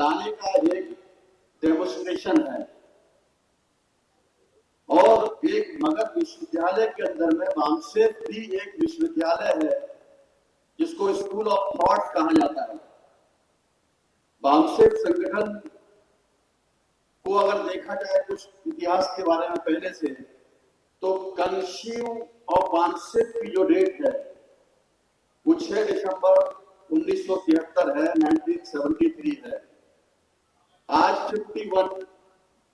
चलाने का एक डेमोन्स्ट्रेशन है। और एक मगध विश्वविद्यालय के अंदर में बामसेफ भी एक विश्वविद्यालय है जिसको स्कूल ऑफ थॉट कहा जाता है। बामसेफ संगठन को अगर देखा जाए कुछ इतिहास के बारे में पहले से, तो कंसीव ऑफ बामसेफ की जो डेट है वो 6 दिसंबर 1973 है, 1973 है। आज 51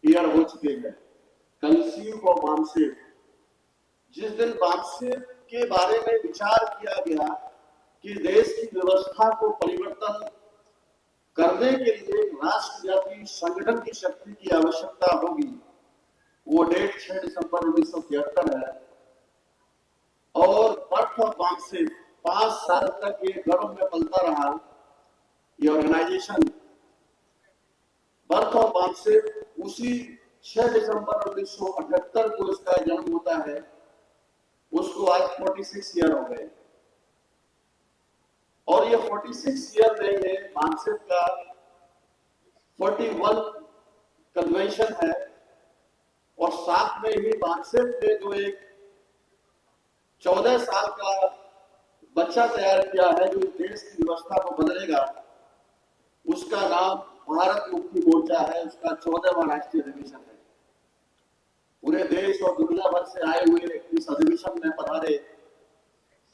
ईयर हो चुके हैं कंसीव ऑफ बामसेफ। जिस दिन बामसेफ के बारे में विचार किया गया कि देश की व्यवस्था को परिवर्तन करने के लिए राष्ट्रव्यापी संगठन की शक्ति की आवश्यकता होगी, वो डेट 6 दिसंबर 1973 है। और बर्थ ऑफ बामसेफ 5 साल तक ये गर्भ में पलता रहा ये ऑर्गेनाइजेशन। बर्थ ऑफ बामसेफ उसी 6 दिसंबर 1978 को इसका जन्म होता है। उसको आज 46 ईयर हो गए और ये 46 ईयर में है बामसेफ का 41 कन्वेंशन है। और साथ में ही बामसेफ ने जो एक 14 साल का बच्चा तैयार किया है जो देश की व्यवस्था को बदलेगा, उसका नाम भारत मुक्ति मोर्चा है। उसका 14वां राष्ट्रीय अधिवेशन है। पूरे देश और दुनिया भर से आए हुए इस अधिवेशन में पधारे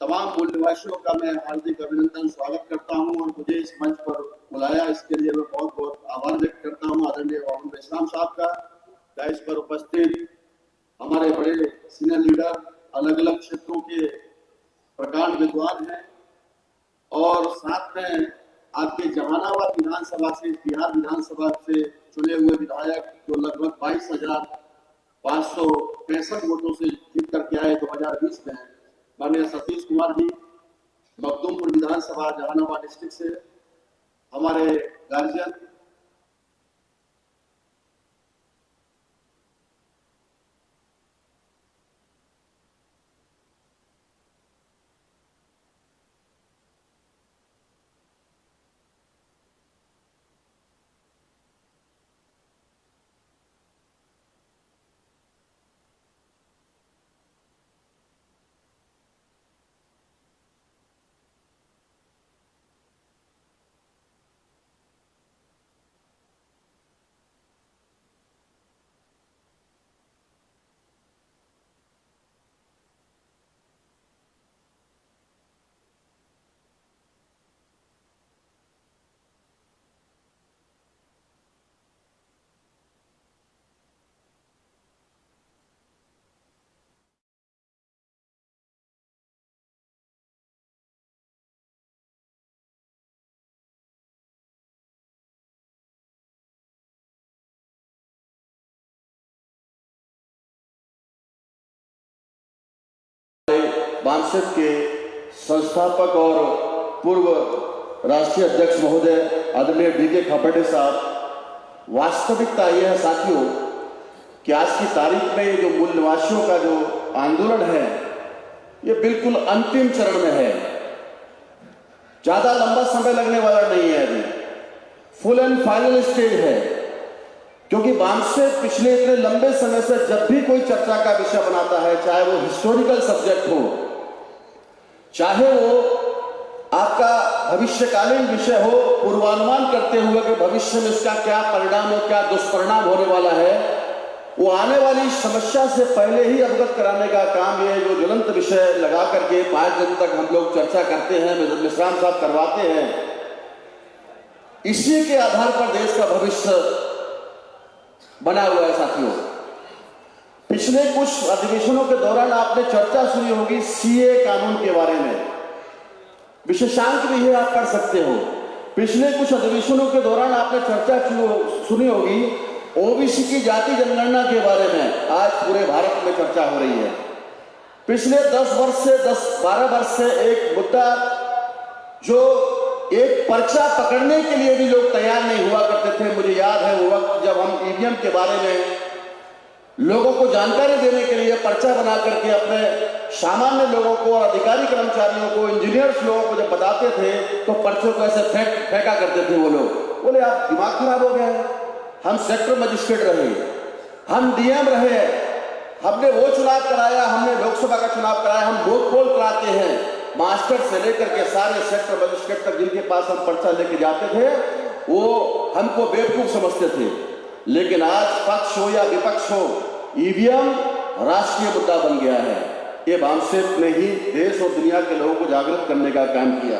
तमाम मूल्यवासियों का मैं हार्दिक अभिनंदन स्वागत करता हूं और मुझे इस मंच पर बुलाया इसके लिए मैं बहुत बहुत आभार व्यक्त करता हूं आदरणीय मोहम्मद इस्लाम साहब का। इस पर उपस्थित हमारे बड़े सीनियर लीडर अलग अलग क्षेत्रों के प्रकांड विद्वान हैं और साथ में आपके जहानाबाद विधानसभा से, बिहार विधानसभा से चुने हुए विधायक जो लगभग 22,565 वोटों से जीत करके आए 2020 में, माननीय सतीश कुमार जी मखदूमपुर विधानसभा जहानाबाद डिस्ट्रिक्ट से, हमारे गार्जियन बामसेफ के संस्थापक और पूर्व राष्ट्रीय अध्यक्ष महोदय आदरणीय डी.के. खापर्डे साहब, वास्तविकता यह है साथियों कि आज की तारीख में जो मूल निवासियों का जो आंदोलन है ये बिल्कुल अंतिम चरण में है। ज्यादा लंबा समय लगने वाला नहीं है, अभी फुल एंड फाइनल स्टेज है। क्योंकि बामसेफ पिछले इतने लंबे समय से जब भी कोई चर्चा का विषय बनाता है, चाहे वो हिस्टोरिकल सब्जेक्ट हो, चाहे वो आपका भविष्यकालीन विषय हो, पूर्वानुमान करते हुए कि भविष्य में इसका क्या परिणाम और क्या दुष्परिणाम होने वाला है, वो आने वाली समस्या से पहले ही अवगत कराने का काम ये जो ज्वलंत विषय लगा करके 5 दिन तक हम लोग चर्चा करते हैं, मिश्राम साहब करवाते हैं, इसी के आधार पर देश का भविष्य बना हुआ है। साथियों, पिछले कुछ अधिवेशनों के दौरान आपने चर्चा सुनी होगी सीए कानून के बारे में, विशेषांक भी है आप कर सकते हो। पिछले कुछ अधिवेशनों के दौरान आपने चर्चा सुनी होगी ओबीसी की जाति जनगणना के बारे में। आज पूरे भारत में चर्चा हो रही है। पिछले 10-12 वर्ष से एक मुद्दा जो एक पर्चा पकड़ने के लिए भी लोग तैयार नहीं हुआ करते थे। मुझे याद है वो वक्त जब हम ईवीएम के बारे में लोगों को जानकारी देने के लिए पर्चा बना करके अपने सामान्य लोगों को और अधिकारी कर्मचारियों को, इंजीनियर्स लोगों को जब बताते थे तो पर्चों को ऐसे फेंका करते थे वो लोग। बोले आप दिमाग खराब हो गया है, हम सेक्टर मजिस्ट्रेट रहे, हम डीएम रहे, हमने वो चुनाव कराया, हमने लोकसभा का चुनाव कराया, हम वोट पोल कराते हैं, मास्टर से लेकर के सारे सेक्टर मजिस्ट्रेट तक जिनके पास हम पर्चा लेके जाते थे वो हमको बेवकूफ समझते थे। लेकिन आज पक्ष हो या विपक्ष हो, ईवीएम राष्ट्रीय मुद्दा बन गया है। ये बामसेफ ने ही देश और दुनिया के लोगों को जागृत करने का काम किया।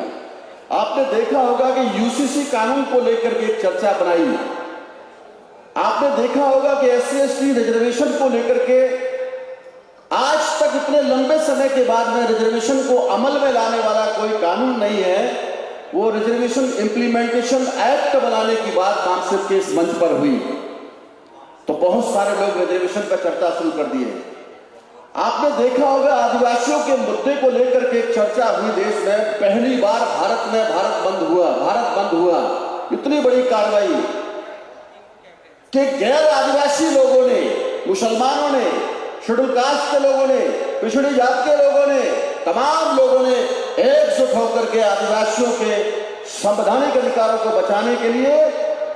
आपने देखा होगा कि यूसीसी कानून को लेकर के एक चर्चा बनाई, आपने देखा होगा कि SC/ST रिजर्वेशन को लेकर के आज तक इतने लंबे समय के बाद में रिजर्वेशन को अमल में लाने वाला कोई कानून नहीं है। वो रिजर्वेशन इंप्लीमेंटेशन एक्ट बनाने की बात बामसेफ के इस मंच पर हुई तो बहुत सारे लोग रिजर्वेशन पर चर्चा शुरू कर दिए। आपने देखा होगा आदिवासियों के मुद्दे को लेकर के एक चर्चा हुई देश में, पहली बार भारत में भारत बंद हुआ। इतनी बड़ी कार्रवाई कि गैर आदिवासी लोगों ने, मुसलमानों ने, शेड्यूल कास्ट के लोगों ने, पिछड़ी जाति के लोगों ने, तमाम लोगों ने एकजुट होकर के आदिवासियों के संवैधानिक अधिकारों को बचाने के लिए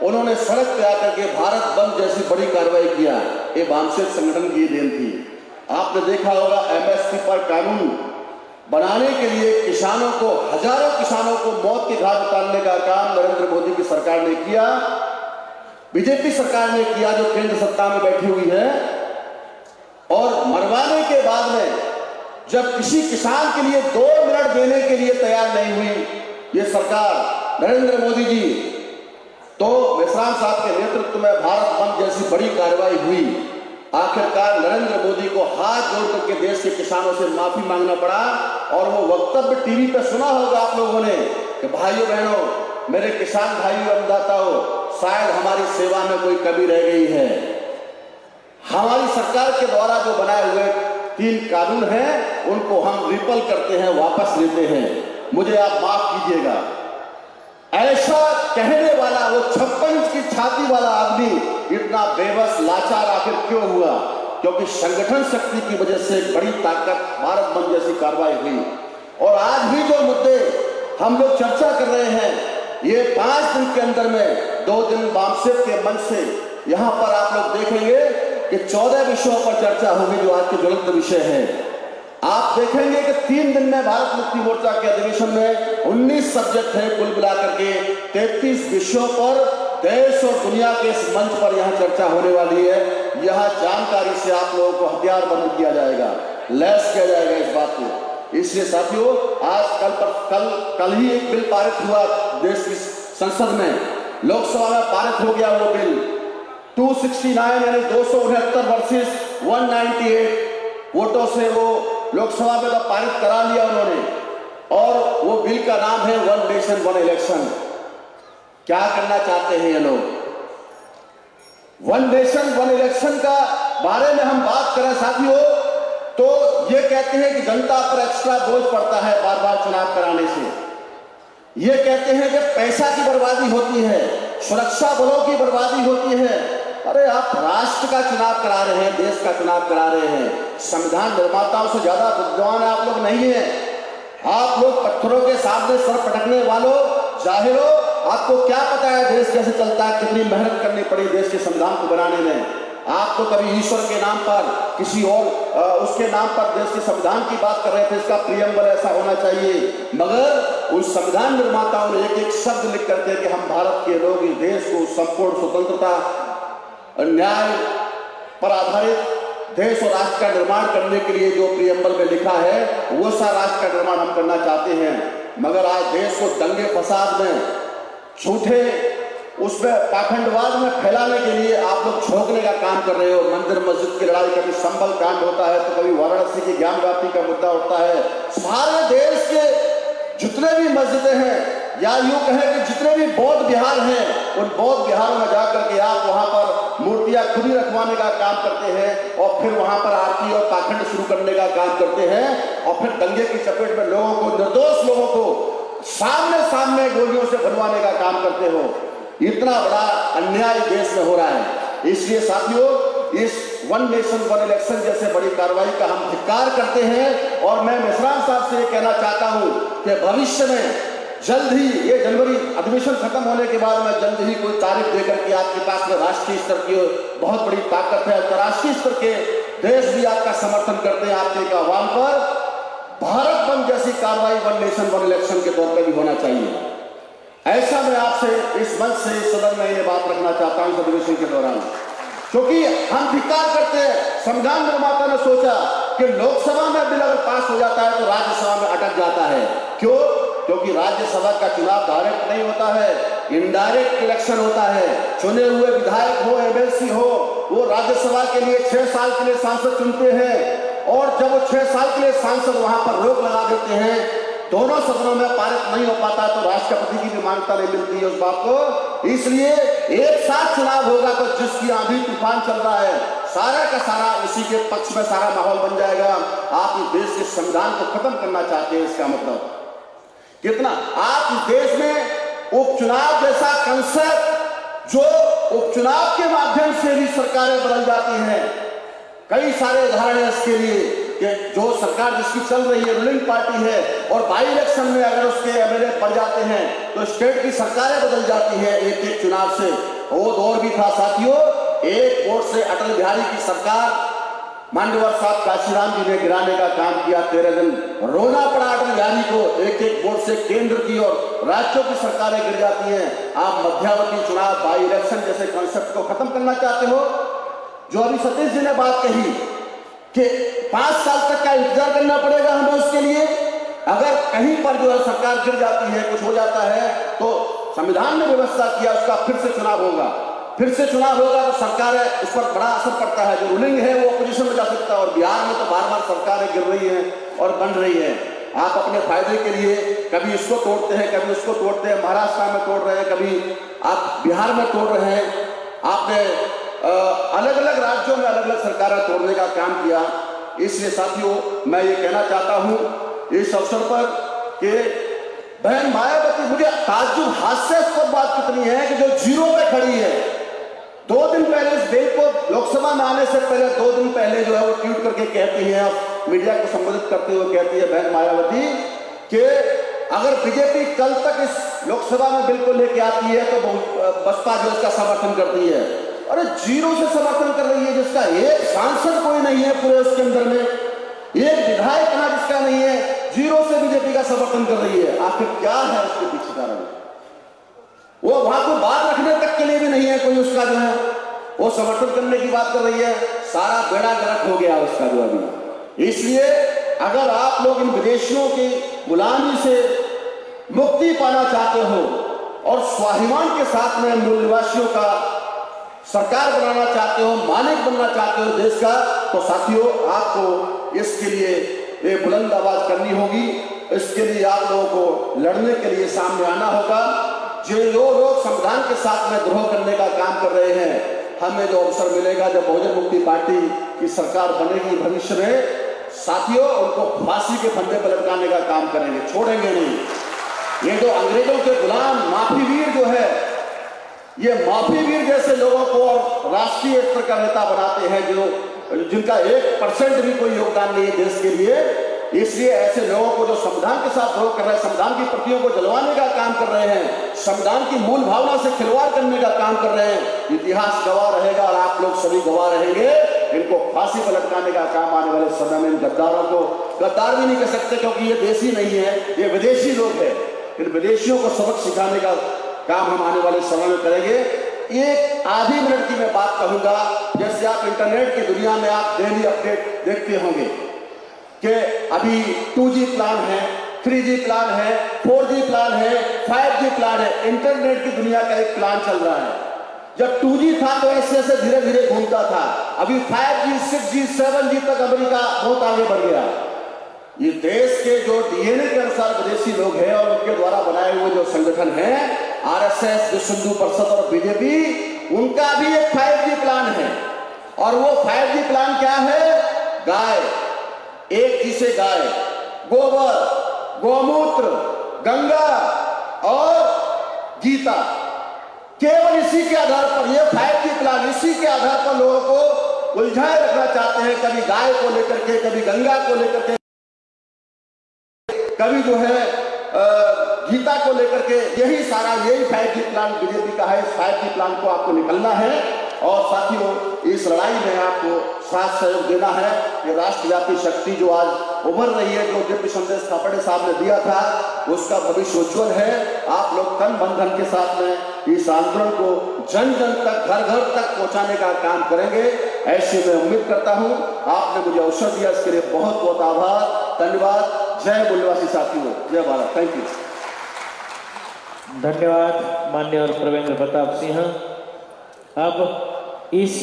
उन्होंने सड़क पे आकर के भारत बंद जैसी बड़ी कार्रवाई किया। ये बामसेफ संगठन की देन थी। आपने देखा होगा MSP पर कानून बनाने के लिए किसानों को, हजारों किसानों को मौत के घाट उतारने का काम नरेंद्र मोदी की सरकार ने किया, बीजेपी सरकार ने किया जो केंद्र सत्ता में बैठी हुई है। और मरवाने के बाद में जब किसी किसान के लिए 2 मिनट देने के लिए तैयार नहीं हुई ये सरकार नरेंद्र मोदी जी, तो मेश्राम साहब के नेतृत्व में भारत बंद जैसी बड़ी कार्रवाई हुई। आखिरकार नरेंद्र मोदी को हाथ जोड़ करके देश के किसानों से माफी मांगना पड़ा। और वो वक्तव्य टीवी पे सुना होगा आप लोगों ने कि भाइयों बहनों, मेरे किसान भाइयों अन्नदाताओं, शायद हमारी सेवा में कोई कमी रह गई है। हमारी सरकार के द्वारा जो बनाए हुए 3 कानून हैं उनको हम रिपल करते हैं, वापस लेते हैं, मुझे आप माफ कीजिएगा। ऐसा कहने वाला वो 56 इंच की छाती वाला आदमी इतना बेबस लाचार आखिर क्यों हुआ? क्योंकि संगठन शक्ति की वजह से बड़ी ताकत भारत बंद जैसी कार्रवाई हुई। और आज भी जो मुद्दे हम लोग चर्चा कर रहे हैं, ये 5 दिन के अंदर में 2 दिन बामसेफ के मंच से यहां पर आप लोग देखेंगे कि 14 विषयों पर चर्चा होगी जो आज के ज्वलंत विषय है। आप देखेंगे कि 3 दिन में भारत मुक्ति मोर्चा के अधिवेशन में 19 सब्जेक्ट है, कुल मिलाकर के 33 विषयों पर देश और दुनिया के इस मंच पर यहां चर्चा होने वाली है। यह जानकारी से आप लोगों को हथियार बंद किया जाएगा, लैस किया जाएगा इस बात को। इसलिए साथियों, आज कल ही एक बिल पारित हुआ देश की संसद में, लोकसभा में पारित हो गया वो बिल 269 यानी 269 वर्सेस 198 वोटों से वो लोकसभा में तो पारित करा लिया उन्होंने। और वो बिल का नाम है 1 नेशन 1 इलेक्शन। क्या करना चाहते हैं ये लोग? 1 नेशन 1 इलेक्शन का बारे में हम बात करें साथियों, तो ये कहते हैं कि जनता पर एक्स्ट्रा बोझ पड़ता है बार बार चुनाव कराने से। ये कहते हैं कि पैसा की बर्बादी होती है, सुरक्षा बलों की बर्बादी होती है। अरे आप राष्ट्र का चुनाव करा रहे हैं, देश का चुनाव करा रहे हैं। संविधान निर्माताओं से ज्यादा विद्वान आप लोग नहीं है। आप लोग पत्थरों के सामने सर पटकने वालों, जाहिरों, आपको क्या पता है देश कैसे चलता है, कितनी मेहनत करनी पड़ी देश के संविधान को बनाने में। आप तो कभी ईश्वर के नाम पर, किसी और उसके नाम पर देश के संविधान की बात कर रहे थे, इसका प्रियम्बल ऐसा होना चाहिए। मगर उन संविधान निर्माताओं ने एक एक शब्द लिख करके कि हम भारत के लोग इस देश को संपूर्ण स्वतंत्रता, न्याय पर आधारित देश और राष्ट्र का निर्माण करने के लिए जो प्रियम्बल में लिखा है वो सा राष्ट्र का निर्माण हम करना चाहते हैं। मगर आज देश को दंगे फसाद में, झूठे उसमें पाखंडवाद में फैलाने के लिए आप लोग झोंकने का काम कर रहे हो। मंदिर मस्जिद की लड़ाई, कभी संभल कांड होता है तो कभी वाराणसी की ज्ञान व्याप्ति का मुद्दा उठता है। सारे देश के जितने भी मस्जिदें हैं, या यूं कहें कि जितने भी बौद्ध विहार हैं, उन बौद्ध विहारों में जाकर के आप वहां पर मूर्तियां खुद ही रखवाने का काम करते हैं और फिर वहां पर आरती और पाखंड शुरू करने का काम करते हैं। और फिर दंगे की चपेट में लोगों को, निर्दोष लोगों को सामने गोलियों से भरवाने का काम करते हो। इतना बड़ा अन्याय देश में हो रहा है। इसलिए साथियों, इस 1 नेशन 1 इलेक्शन जैसे बड़ी कार्रवाई का हम धिक्कार करते हैं। और मैं मेश्राम साहब से ये कहना चाहता हूं कि भविष्य में जल्द ही ये जनवरी अधिवेशन खत्म होने के बाद मैं जल्द ही कोई तारीख देकर के आपके पास में राष्ट्रीय स्तर की बहुत बड़ी ताकत है, अंतर्राष्ट्रीय स्तर के देश भी आपका समर्थन करते हैं। आपके एक आह्वान पर भारत बंद जैसी कार्रवाई वन नेशन वन इलेक्शन के तौर पर भी होना चाहिए। ऐसा मैं आपसे इस मंच से इस सदन में ये बात रखना चाहता हूं इस अधिवेशन के दौरान, क्योंकि हम धिक्कार करते हैं। संविधान निर्माता ने सोचा कि लोकसभा में बिल अगर पास हो जाता है तो राज्यसभा में अटक जाता है। क्यों? क्योंकि राज्यसभा का चुनाव डायरेक्ट नहीं होता है, इनडायरेक्ट इलेक्शन होता है। चुने हुए विधायक हो, एमएलसी हो, वो राज्यसभा के लिए 6 साल के लिए सांसद चुनते हैं, और जब वो 6 साल के लिए सांसद वहां पर रोक लगा देते हैं, दोनों सदनों में पारित नहीं हो पाता, तो राष्ट्रपति की भी मान्यता नहीं मिलती है उस बात को। इसलिए एक साथ चुनाव होगा तो जिसकी आंधी तूफान चल रहा है सारा का सारा उसी के पक्ष में सारा माहौल बन जाएगा। आप इस देश के संविधान को खत्म करना चाहते हैं, इसका मतलब कितना आप इस देश में उपचुनाव जैसा कंसेप्ट, जो उपचुनाव के माध्यम से भी सरकारें बदल जाती हैं। कई सारे उदाहरण हैं इसके लिए कि जो सरकार जिसकी चल रही है रूलिंग पार्टी है, और बाई इलेक्शन में अगर उसके एमएलए पड़ जाते हैं तो स्टेट की सरकारें बदल जाती हैं एक एक चुनाव से। वो दौर भी था साथियों, एक वोट से अटल बिहारी की सरकार मान्यवर साहब काशीराम जी ने गिराने का काम किया। 13 दिन रोना पड़ा अटल बिहारी को। एक एक वोट से केंद्र की और राज्यों की सरकारें गिर जाती हैं। आप मध्यावधि चुनाव बाई इलेक्शन जैसे कॉन्सेप्ट को खत्म करना चाहते हो। जो अभी सतीश जी ने बात कही कि 5 साल तक का इंतजार करना पड़ेगा हमें उसके लिए, अगर कहीं पर जो है सरकार गिर जाती है, कुछ हो जाता है, तो संविधान ने व्यवस्था किया उसका फिर से चुनाव होगा। फिर से चुनाव होगा तो सरकार उस पर बड़ा असर पड़ता है। जो रूलिंग है वो अपोजिशन में जा सकता है, और बिहार में तो बार बार सरकारें गिर रही हैं और बन रही हैं। आप अपने फायदे के लिए कभी इसको तोड़ते हैं, कभी उसको तोड़ते हैं। महाराष्ट्र में तोड़ रहे हैं, कभी आप बिहार में तोड़ रहे हैं। आपने अलग अलग राज्यों में अलग अलग सरकारें तोड़ने का काम किया। इसलिए साथियों मैं ये कहना चाहता हूं इस अवसर पर कि बहन मायावती, मुझे ताज्जुब हास्यास्पद बात कितनी है कि जो जीरो पे खड़ी है, 2 दिन पहले इस बिल को लोकसभा में आने से पहले 2 दिन पहले जो है वो ट्वीट करके कहती है, मीडिया को संबोधित करते हुए कहती है बहन मायावती कि अगर बीजेपी कल तक इस लोकसभा में बिल को लेके आती है तो बसपा जो इसका समर्थन करती है। अरे जीरो से समर्थन कर रही है, जिसका एक सांसद कोई नहीं है पूरे उसके अंदर में, एक विधायक कहां जिसका नहीं है, जीरो से बीजेपी का समर्थन कर रही है। आखिर क्या है उसके पीछे कारण? वो वहां को बात रखने तक के लिए भी नहीं है कोई उसका जो है वो समर्थन करने की बात कर रही है। सारा बेड़ा गर्क हो गया उसका जो अभी। इसलिए अगर आप लोग इन विदेशियों की गुलामी से मुक्ति पाना चाहते हो और स्वाभिमान के साथ में मूल निवासियों का सरकार बनाना चाहते हो, मालिक बनना चाहते हो देश का, तो साथियों आपको इसके लिए एक बुलंद आवाज करनी होगी। इसके लिए आप लोगों को लड़ने के लिए सामने आना होगा। जो लोग संविधान के साथ में द्रोह करने का काम कर रहे हैं, हमें जो अवसर मिलेगा जब बहुजन मुक्ति पार्टी की सरकार बनेगी भविष्य में, साथियों उनको फांसी के फंदे पर लटकाने का काम करेंगे, छोड़ेंगे नहीं। ये जो अंग्रेजों के गुलाम माफी वीर जो है, ये माफी वीर जैसे लोगों को और राष्ट्रीय स्तर का नेता बनाते हैं जो जिनका 1% भी कोई योगदान नहीं है देश के लिए। इसलिए ऐसे लोगों को जो संविधान के साथ द्रोह कर रहे हैं, संविधान की प्रतियों को जलवाने का काम कर रहे हैं, संविधान की मूल भावना से खिलवाड़ करने का काम कर रहे हैं, इतिहास गवाह रहेगा और आप लोग सभी गवाह रहेंगे। इनको फांसी पर लटकाने का काम आने वाले समय में इन गद्दारों को गद्दार भी नहीं कह सकते, क्योंकि ये देशी नहीं है, ये विदेशी लोग हैं। इन विदेशियों को सबक सिखाने का काम हम आने वाले समय में करेंगे। एक आधी मिनट की मैं बात कहूंगा। जैसे आप इंटरनेट की दुनिया में आप डेली अपडेट देखते होंगे कि अभी 2G प्लान है, 3G प्लान है, 4G प्लान है, 5G प्लान है। इंटरनेट की दुनिया का एक प्लान चल रहा है। जब 2G था तो ऐसे ऐसे धीरे धीरे घूमता था, अभी 5G, 6G, 7G तक अमेरिका बहुत आगे बढ़ गया। ये देश के जो डीएनए के अनुसार विदेशी लोग हैं और उनके द्वारा बनाए हुए जो संगठन हैं, आरएसएस, विश्व हिंदू परिषद और बीजेपी, उनका भी एक 5G प्लान है। और वो 5G प्लान क्या है? गाय, एक जी से गाय, गोबर, गोमूत्र, गंगा और गीता, केवल इसी के आधार पर ये 5G प्लान, इसी के आधार पर लोगों को उलझाए रखना चाहते हैं। कभी गाय को लेकर के, कभी गंगा को लेकर के, कभी जो है गीता को लेकर के यही सारा, यही 5G प्लान बीजेपी का है। इस 5G प्लान को आपको निकलना है और साथियों इस लड़ाई में आपको साथ सहयोग देना है। ये राष्ट्रव्यापी शक्ति जो आज उभर रही है, जो दिव्य संदेश खापर्डे साहब ने दिया था, उसका भविष्य उज्ज्वल है। आप लोग तन बंधन के साथ में इस आंदोलन को जन जन तक, घर घर तक पहुंचाने का काम करेंगे, ऐसे मैं उम्मीद करता हूं। आपने मुझे अवसर दिया, इसके लिए बहुत बहुत आभार, धन्यवाद। जय मूल्यवासी साथियों, जय भारत। Thank you. धन्यवाद माननीय प्रवेंद्र प्रताप सिंह। अब इस